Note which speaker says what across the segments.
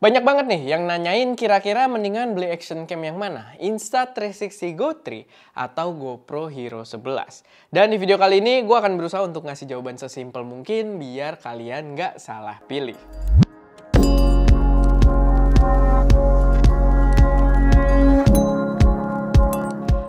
Speaker 1: Banyak banget nih yang nanyain kira-kira mendingan beli action cam yang mana? Insta360 Go 3 atau GoPro Hero 11? Dan di video kali ini gue akan berusaha untuk ngasih jawaban sesimpel mungkin biar kalian nggak salah pilih.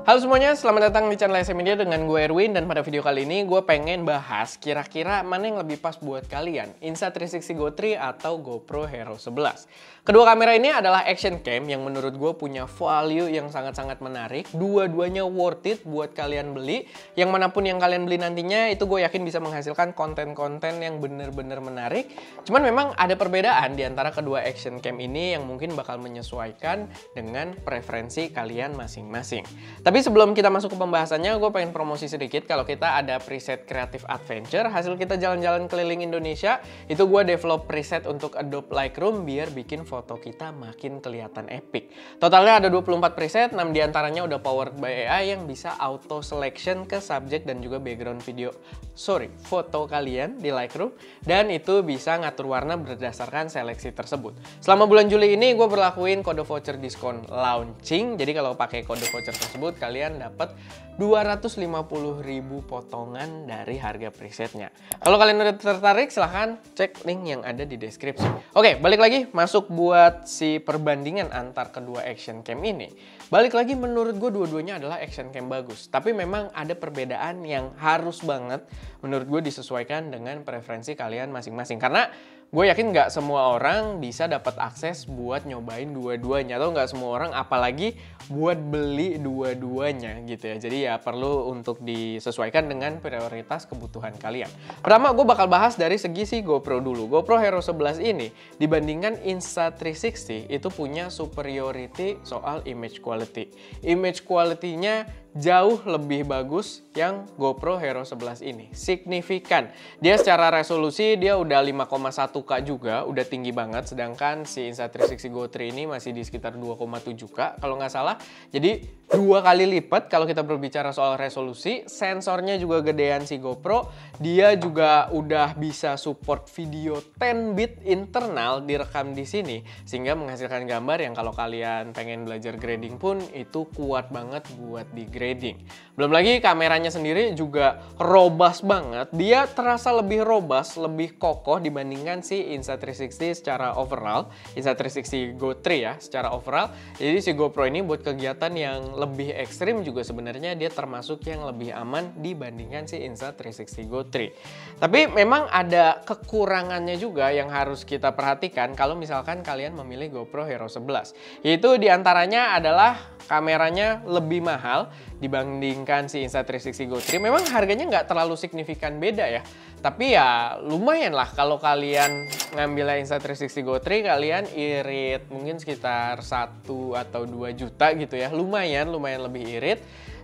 Speaker 1: Halo semuanya, selamat datang di channel SM Media dengan gue Erwin. Dan pada video kali ini gue pengen bahas kira-kira mana yang lebih pas buat kalian, Insta360 Go 3 atau GoPro Hero 11. Kedua kamera ini adalah action cam yang menurut gue punya value yang sangat-sangat menarik. Dua-duanya worth it buat kalian beli. Yang manapun yang kalian beli nantinya itu gue yakin bisa menghasilkan konten-konten yang bener-bener menarik. Cuman memang ada perbedaan di antara kedua action cam ini yang mungkin bakal menyesuaikan dengan preferensi kalian masing-masing. Tapi sebelum kita masuk ke pembahasannya, gue pengen promosi sedikit kalau kita ada preset Creative Adventure. Hasil kita jalan-jalan keliling Indonesia, itu gue develop preset untuk Adobe Lightroom biar bikin foto kita makin kelihatan epic. Totalnya ada 24 preset, 6 diantaranya udah powered by AI yang bisa auto selection ke subjek dan juga background foto kalian di Lightroom. Dan itu bisa ngatur warna berdasarkan seleksi tersebut. Selama bulan Juli ini gue berlakuin kode voucher diskon launching. Jadi kalau pakai kode voucher tersebut, kalian dapat 250.000 potongan dari harga presetnya. Kalau kalian udah tertarik, silahkan cek link yang ada di deskripsi. Oke, balik lagi masuk buat si perbandingan antar kedua action cam ini. Balik lagi, menurut gue dua-duanya adalah action cam bagus. Tapi memang ada perbedaan yang harus banget menurut gue disesuaikan dengan preferensi kalian masing-masing. Karena gue yakin nggak semua orang bisa dapat akses buat nyobain dua-duanya. Atau nggak semua orang apalagi buat beli dua-duanya gitu ya. Jadi ya perlu untuk disesuaikan dengan prioritas kebutuhan kalian. Pertama gue bakal bahas dari segi si GoPro dulu. GoPro Hero 11 ini dibandingkan Insta360 itu punya superiority soal image quality. Image quality-nya jauh lebih bagus yang GoPro Hero 11 ini. Signifikan. Dia secara resolusi dia udah 5,1K juga, udah tinggi banget. Sedangkan si Insta360 Go 3 ini masih di sekitar 2,7K kalau nggak salah. Jadi 2 kali lipat kalau kita berbicara soal resolusi. Sensornya juga gedean si GoPro. Dia juga udah bisa support video 10 bit internal direkam di sini. Sehingga menghasilkan gambar yang kalau kalian pengen belajar grading pun itu kuat banget buat di grading. Belum lagi kameranya sendiri juga robust banget. Dia terasa lebih robust, lebih kokoh dibandingkan si Insta360 secara overall. Insta360 Go 3 ya, secara overall. Jadi si GoPro ini buat kegiatan yang lebih ekstrim juga sebenarnya dia termasuk yang lebih aman dibandingkan si Insta360 Go 3. Tapi memang ada kekurangannya juga yang harus kita perhatikan kalau misalkan kalian memilih GoPro Hero 11. Yaitu diantaranya adalah kameranya lebih mahal dibandingkan si Insta360 Go 3. Memang harganya nggak terlalu signifikan beda ya. Tapi ya lumayan lah kalau kalian ngambil Insta360 Go 3 kalian irit mungkin sekitar 1 atau 2 juta gitu ya. Lumayan lebih irit.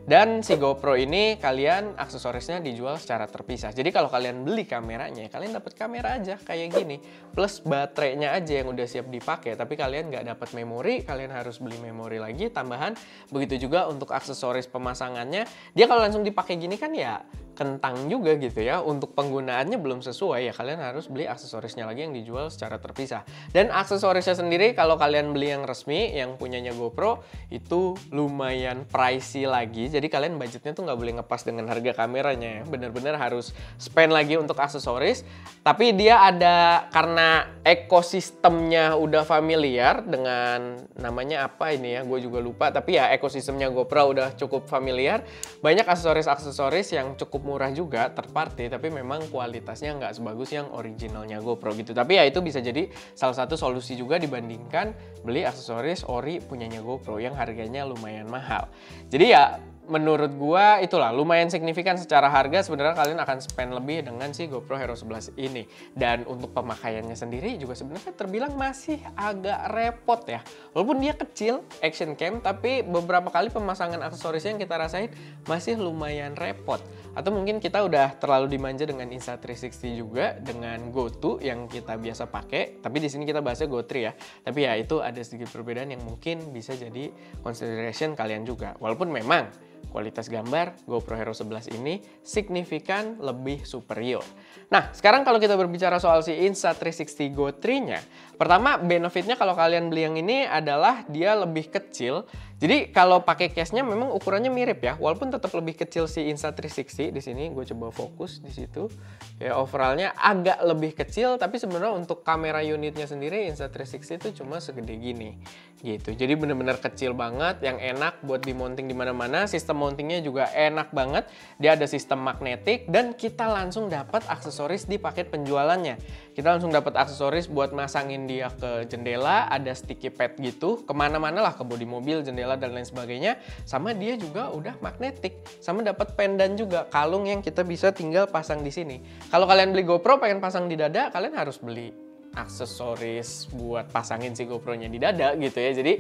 Speaker 1: Dan si GoPro ini kalian aksesorisnya dijual secara terpisah. Jadi kalau kalian beli kameranya, kalian dapat kamera aja kayak gini. Plus baterainya aja yang udah siap dipakai. Tapi kalian nggak dapat memori, kalian harus beli memori lagi tambahan. Begitu juga untuk aksesoris pemasangannya. Dia kalau langsung dipakai gini kan ya kentang juga gitu ya. Untuk penggunaannya belum sesuai ya kalian harus beli aksesorisnya lagi yang dijual secara terpisah. Dan aksesorisnya sendiri kalau kalian beli yang resmi yang punyanya GoPro itu lumayan pricey lagi. Jadi kalian budgetnya tuh nggak boleh ngepas dengan harga kameranya ya. Bener-bener harus spend lagi untuk aksesoris. Tapi dia ada karena ekosistemnya udah familiar dengan namanya apa ini ya. Gue juga lupa. Tapi ya ekosistemnya GoPro udah cukup familiar. Banyak aksesoris-aksesoris yang cukup murah juga, third party, tapi memang kualitasnya nggak sebagus yang originalnya GoPro gitu. Tapi ya itu bisa jadi salah satu solusi juga dibandingkan beli aksesoris ori punyanya GoPro yang harganya lumayan mahal. Jadi ya menurut gua itulah lumayan signifikan secara harga. Sebenarnya kalian akan spend lebih dengan si GoPro Hero 11 ini. Dan untuk pemakaiannya sendiri juga sebenarnya terbilang masih agak repot ya. Walaupun dia kecil action cam, tapi beberapa kali pemasangan aksesorisnya yang kita rasain masih lumayan repot. Atau mungkin kita udah terlalu dimanja dengan Insta360 juga dengan Go 2 yang kita biasa pakai. Tapi di sini kita bahasnya Go 3 ya. Tapi ya itu ada sedikit perbedaan yang mungkin bisa jadi consideration kalian juga. Walaupun memang kualitas gambar GoPro Hero 11 ini signifikan lebih superior. Nah, sekarang kalau kita berbicara soal si Insta360 Go 3-nya, pertama benefitnya kalau kalian beli yang ini adalah dia lebih kecil. Jadi kalau pakai case-nya memang ukurannya mirip ya, walaupun tetap lebih kecil si Insta360 di sini. Gue coba fokus di situ. Ya overallnya agak lebih kecil, tapi sebenarnya untuk kamera unitnya sendiri Insta360 itu cuma segede gini, gitu. Jadi bener-bener kecil banget, yang enak buat di-mounting di mana-mana. Sistem mountingnya juga enak banget. Dia ada sistem magnetik dan kita langsung dapat aksesoris di paket penjualannya. Kita langsung dapat aksesoris buat masangin dia ke jendela, ada sticky pad gitu, kemana-mana lah, ke bodi mobil, jendela dan lain sebagainya. Sama dia juga udah magnetik, sama dapat pendan juga, kalung yang kita bisa tinggal pasang di sini. Kalau kalian beli GoPro pengen pasang di dada, kalian harus beli aksesoris buat pasangin si GoPro-nya di dada gitu ya. Jadi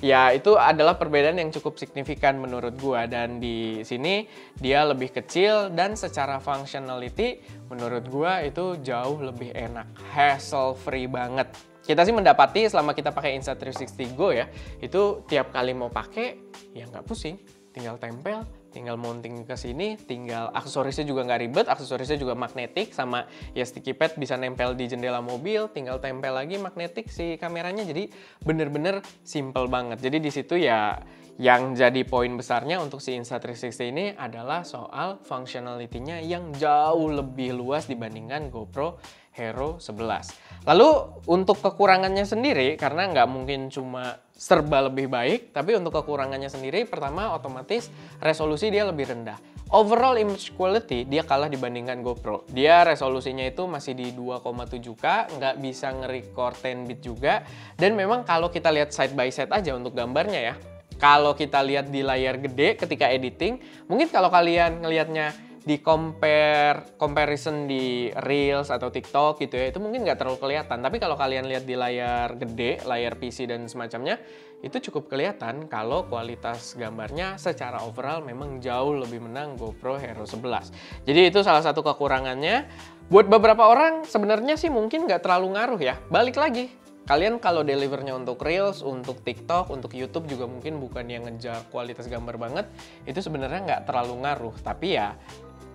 Speaker 1: ya itu adalah perbedaan yang cukup signifikan menurut gua, dan di sini dia lebih kecil dan secara functionality menurut gua itu jauh lebih enak, hassle free banget. Kita sih mendapati selama kita pakai Insta360 Go ya, itu tiap kali mau pakai ya nggak pusing, tinggal tempel, tinggal mounting ke sini, tinggal aksesorisnya juga nggak ribet, aksesorisnya juga magnetik, sama ya sticky pad bisa nempel di jendela mobil, tinggal tempel lagi magnetik si kameranya, jadi bener-bener simple banget. Jadi di situ ya yang jadi poin besarnya untuk si Insta360 ini adalah soal functionality-nya yang jauh lebih luas dibandingkan GoPro Hero 11. Lalu untuk kekurangannya sendiri, karena nggak mungkin cuma serba lebih baik, tapi untuk kekurangannya sendiri, pertama otomatis resolusi dia lebih rendah. Overall image quality dia kalah dibandingkan GoPro. Dia resolusinya itu masih di 2,7K, nggak bisa nge-record 10-bit juga. Dan memang kalau kita lihat side by side aja untuk gambarnya ya, kalau kita lihat di layar gede ketika editing, mungkin kalau kalian ngelihatnya di comparison di Reels atau TikTok gitu ya, itu mungkin nggak terlalu kelihatan. Tapi kalau kalian lihat di layar gede, layar PC dan semacamnya, itu cukup kelihatan kalau kualitas gambarnya secara overall memang jauh lebih menang GoPro Hero 11. Jadi itu salah satu kekurangannya. Buat beberapa orang sebenarnya sih mungkin nggak terlalu ngaruh ya. Balik lagi, kalian kalau delivernya untuk Reels, untuk TikTok, untuk YouTube juga mungkin bukan yang ngejar kualitas gambar banget, itu sebenarnya nggak terlalu ngaruh. Tapi ya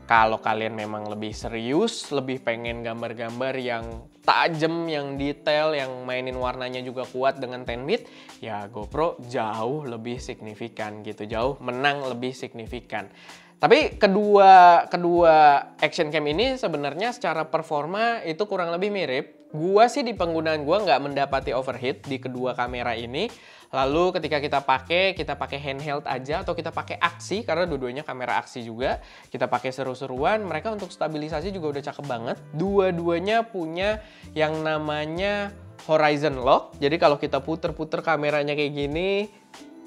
Speaker 1: kalau kalian memang lebih serius, lebih pengen gambar-gambar yang tajam, yang detail, yang mainin warnanya juga kuat dengan 10-bit, ya GoPro jauh lebih signifikan gitu, jauh menang lebih signifikan. Tapi kedua action cam ini sebenarnya secara performa itu kurang lebih mirip. Gua sih di penggunaan gua nggak mendapati overheat di kedua kamera ini. Lalu ketika kita pakai handheld aja atau kita pakai aksi, karena dua-duanya kamera aksi juga, kita pakai seru-seruan, mereka untuk stabilisasi juga udah cakep banget. Dua-duanya punya yang namanya horizon lock. Jadi kalau kita puter-puter kameranya kayak gini,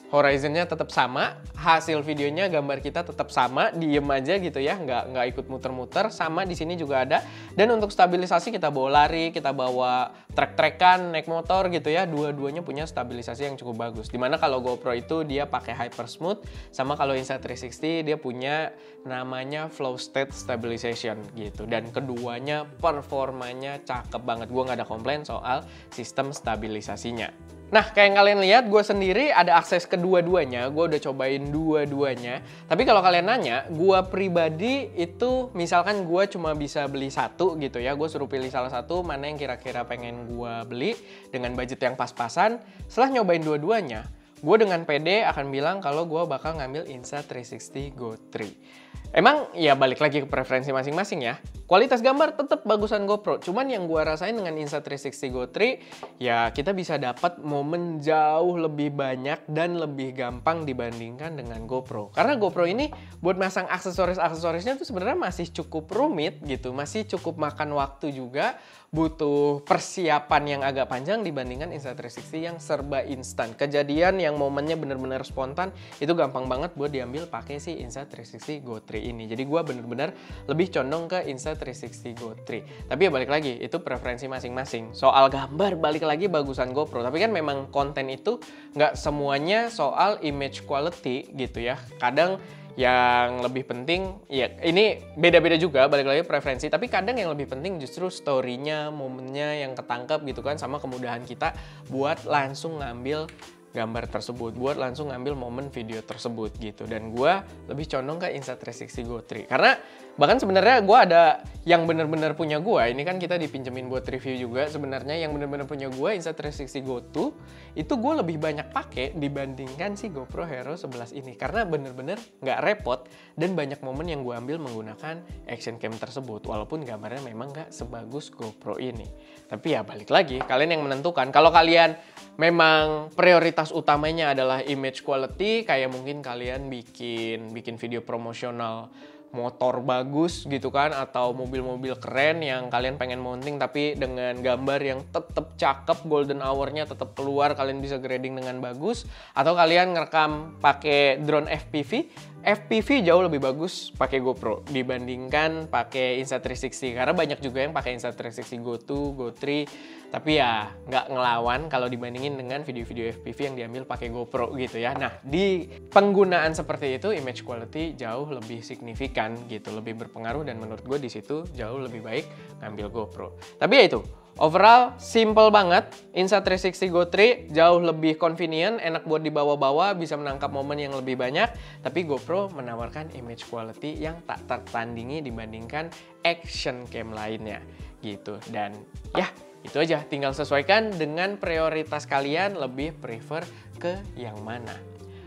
Speaker 1: horizonnya tetap sama, hasil videonya gambar kita tetap sama, diem aja gitu ya, nggak ikut muter-muter. Sama di sini juga ada. Dan untuk stabilisasi kita bawa lari, kita bawa trek-trekan, naik motor gitu ya, dua-duanya punya stabilisasi yang cukup bagus. Dimana kalau GoPro itu dia pakai Hyper Smooth, sama kalau Insta360 dia punya namanya Flow State Stabilization gitu. Dan keduanya performanya cakep banget, gue nggak ada komplain soal sistem stabilisasinya. Nah, kayak yang kalian lihat, gue sendiri ada akses kedua-duanya, gue udah cobain dua-duanya. Tapi kalau kalian nanya, gue pribadi itu misalkan gue cuma bisa beli satu gitu ya, gue suruh pilih salah satu mana yang kira-kira pengen gue beli dengan budget yang pas-pasan. Setelah nyobain dua-duanya, gue dengan pede akan bilang kalau gue bakal ngambil Insta360 Go 3. Emang ya balik lagi ke preferensi masing-masing ya. Kualitas gambar tetap bagusan GoPro. Cuman yang gue rasain dengan Insta360 Go 3, ya kita bisa dapat momen jauh lebih banyak dan lebih gampang dibandingkan dengan GoPro. Karena GoPro ini buat masang aksesorisnya tuh sebenarnya masih cukup rumit gitu. Masih cukup makan waktu juga. Butuh persiapan yang agak panjang dibandingkan Insta360 yang serba instan. Kejadian yang momennya bener-bener spontan itu gampang banget buat diambil pakai si Insta360 Go 3 ini. Jadi gue bener-bener lebih condong ke Insta360 Go 3. Tapi ya balik lagi, itu preferensi masing-masing. Soal gambar balik lagi bagusan GoPro. Tapi kan memang konten itu nggak semuanya soal image quality gitu ya. Kadang yang lebih penting, ya ini beda-beda juga, balik lagi preferensi, tapi kadang yang lebih penting justru story-nya, momennya yang ketangkep gitu kan, sama kemudahan kita buat langsung ngambil gambar tersebut, buat langsung ngambil momen video tersebut gitu. Dan gue lebih condong ke Insta360 Go 3 karena bahkan sebenarnya gue ada yang bener-bener punya gue. Ini kan kita dipinjemin buat review juga. Sebenarnya yang bener-bener punya gue Insta360 Go 2 itu gue lebih banyak pakai dibandingkan si GoPro Hero 11 ini karena bener-bener nggak repot dan banyak momen yang gue ambil menggunakan action cam tersebut walaupun gambarnya memang nggak sebagus GoPro ini. Tapi ya balik lagi, kalian yang menentukan. Kalau kalian memang prioritas utamanya adalah image quality, kayak mungkin kalian bikin video promosional motor bagus gitu kan, atau mobil-mobil keren yang kalian pengen mounting tapi dengan gambar yang tetap cakep, golden hour-nya tetap keluar, kalian bisa grading dengan bagus, atau kalian ngerekam pakai drone FPV jauh lebih bagus pakai GoPro dibandingkan pakai Insta360 karena banyak juga yang pakai Insta360 Go 2, Go 3 tapi ya nggak ngelawan kalau dibandingin dengan video-video FPV yang diambil pakai GoPro gitu ya. Nah, di penggunaan seperti itu image quality jauh lebih signifikan gitu, lebih berpengaruh dan menurut gue di situ jauh lebih baik ngambil GoPro. Tapi ya itu, overall simple banget. Insta360 Go 3 jauh lebih convenient, enak buat dibawa-bawa, bisa menangkap momen yang lebih banyak. Tapi GoPro menawarkan image quality yang tak tertandingi dibandingkan action cam lainnya gitu. Dan ya itu aja, tinggal sesuaikan dengan prioritas kalian lebih prefer ke yang mana.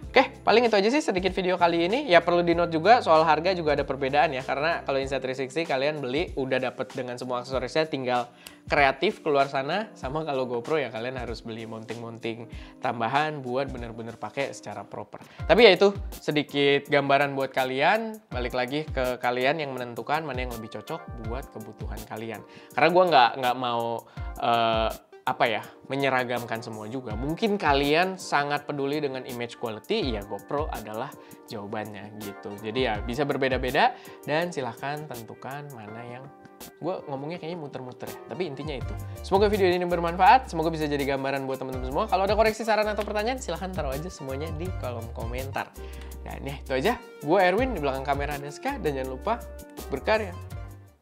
Speaker 1: Oke, paling itu aja sih sedikit video kali ini. Ya perlu di note juga soal harga juga ada perbedaan ya. Karena kalau Insta360 kalian beli udah dapet dengan semua aksesorisnya, tinggal kreatif keluar sana. Sama kalau GoPro ya kalian harus beli mounting-mounting tambahan buat bener-bener pakai secara proper. Tapi ya itu sedikit gambaran buat kalian. Balik lagi ke kalian yang menentukan mana yang lebih cocok buat kebutuhan kalian. Karena gue nggak mau menyeragamkan semua juga. Mungkin kalian sangat peduli dengan image quality, ya GoPro adalah jawabannya gitu. Jadi ya bisa berbeda-beda dan silahkan tentukan mana yang, gue ngomongnya kayaknya muter-muter ya, tapi intinya itu. Semoga video ini bermanfaat, semoga bisa jadi gambaran buat teman-teman semua. Kalau ada koreksi, saran, atau pertanyaan, silahkan taruh aja semuanya di kolom komentar. Dan ya itu aja, gue Erwin, di belakang kamera ada Ska, dan jangan lupa berkarya.